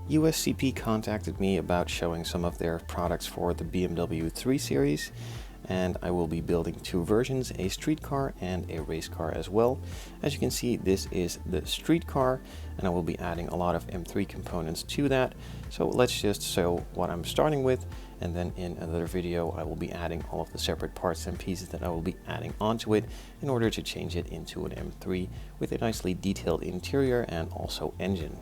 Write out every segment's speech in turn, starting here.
USCP contacted me about showing some of their products for the BMW 3 Series, and I will be building two versions, a street car and a race car as well. As you can see, this is the street car, and I will be adding a lot of M3 components to that. So let's just show what I'm starting with, and then in another video I will be adding all of the separate parts and pieces that I will be adding onto it in order to change it into an M3 with a nicely detailed interior and also engine.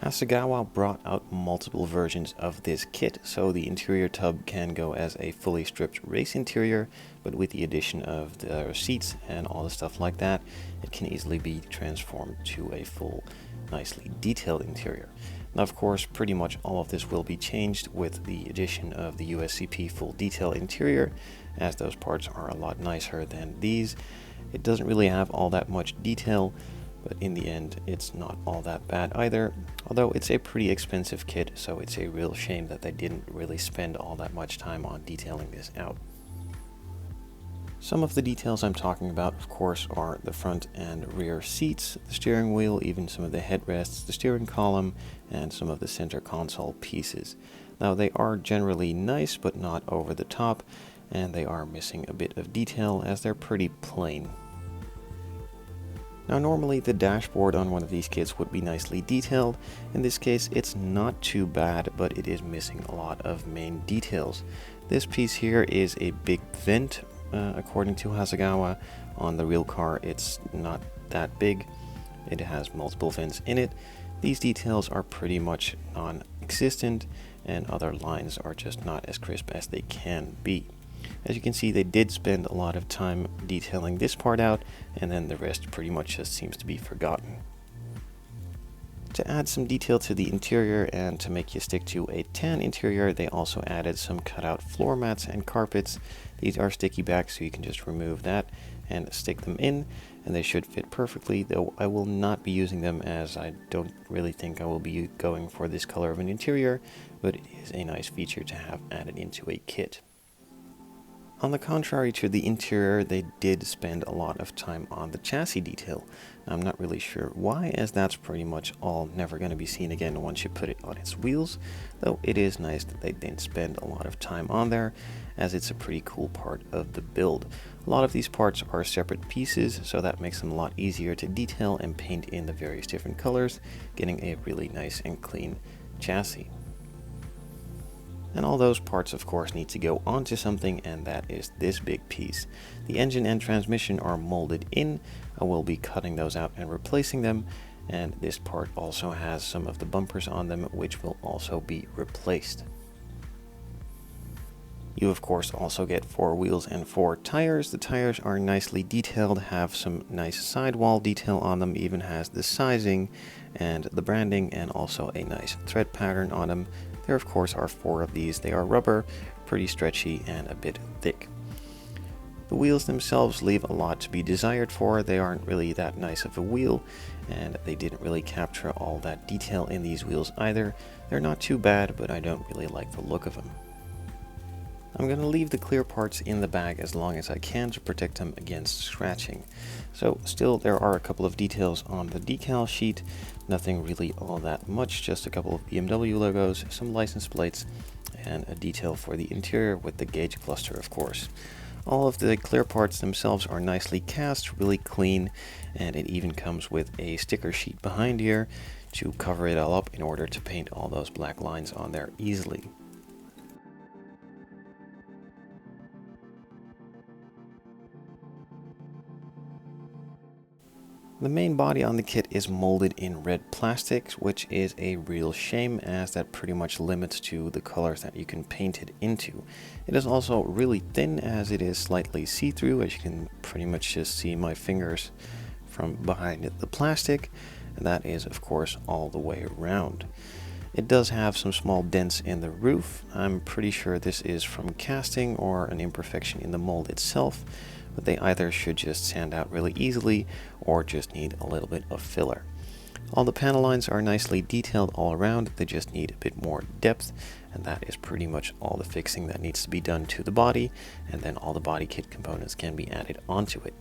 Hasegawa brought out multiple versions of this kit, so the interior tub can go as a fully stripped race interior, but with the addition of the seats and all the stuff like that, it can easily be transformed to a full, nicely detailed interior. Now, of course, pretty much all of this will be changed with the addition of the USCP full detail interior, as those parts are a lot nicer than these. It doesn't really have all that much detail, but in the end it's not all that bad either, although it's a pretty expensive kit, so it's a real shame that they didn't really spend all that much time on detailing this out. Some of the details I'm talking about, of course, are the front and rear seats, the steering wheel, even some of the headrests, the steering column, and some of the center console pieces. Now, they are generally nice but not over the top, and they are missing a bit of detail as they're pretty plain. Now, normally the dashboard on one of these kits would be nicely detailed. In this case, it's not too bad, but it is missing a lot of main details. This piece here is a big vent, according to Hasegawa. On the real car, it's not that big. It has multiple vents in it. These details are pretty much non-existent, and other lines are just not as crisp as they can be. As you can see, they did spend a lot of time detailing this part out, and then the rest pretty much just seems to be forgotten. To add some detail to the interior and to make you stick to a tan interior, they also added some cutout floor mats and carpets. These are sticky back, so you can just remove that and stick them in, and they should fit perfectly, though I will not be using them as I don't really think I will be going for this color of an interior, but it is a nice feature to have added into a kit. On the contrary to the interior, they did spend a lot of time on the chassis detail. I'm not really sure why, as that's pretty much all never going to be seen again once you put it on its wheels, though it is nice that they didn't spend a lot of time on there, as it's a pretty cool part of the build. A lot of these parts are separate pieces, so that makes them a lot easier to detail and paint in the various different colors, getting a really nice and clean chassis. And all those parts, of course, need to go onto something, and that is this big piece. The engine and transmission are molded in. I will be cutting those out and replacing them, and this part also has some of the bumpers on them, which will also be replaced. You, of course, also get 4 wheels and 4 tires. The tires are nicely detailed, have some nice sidewall detail on them, even has the sizing and the branding, and also a nice thread pattern on them. There, of course, are 4 of these. They are rubber, pretty stretchy, and a bit thick. The wheels themselves leave a lot to be desired for. They aren't really that nice of a wheel, and they didn't really capture all that detail in these wheels either. They're not too bad, but I don't really like the look of them. I'm going to leave the clear parts in the bag as long as I can to protect them against scratching. So still, there are a couple of details on the decal sheet, nothing really all that much, just a couple of BMW logos, some license plates, and a detail for the interior with the gauge cluster, of course. All of the clear parts themselves are nicely cast, really clean, and it even comes with a sticker sheet behind here to cover it all up in order to paint all those black lines on there easily. The main body on the kit is molded in red plastic, which is a real shame as that pretty much limits to the colors that you can paint it into. It is also really thin as it is slightly see-through, as you can pretty much just see my fingers from behind the plastic, and that is of course all the way around. It does have some small dents in the roof. I'm pretty sure this is from casting or an imperfection in the mold itself, but they either should just sand out really easily or just need a little bit of filler. All the panel lines are nicely detailed all around, they just need a bit more depth, and that is pretty much all the fixing that needs to be done to the body, and then all the body kit components can be added onto it.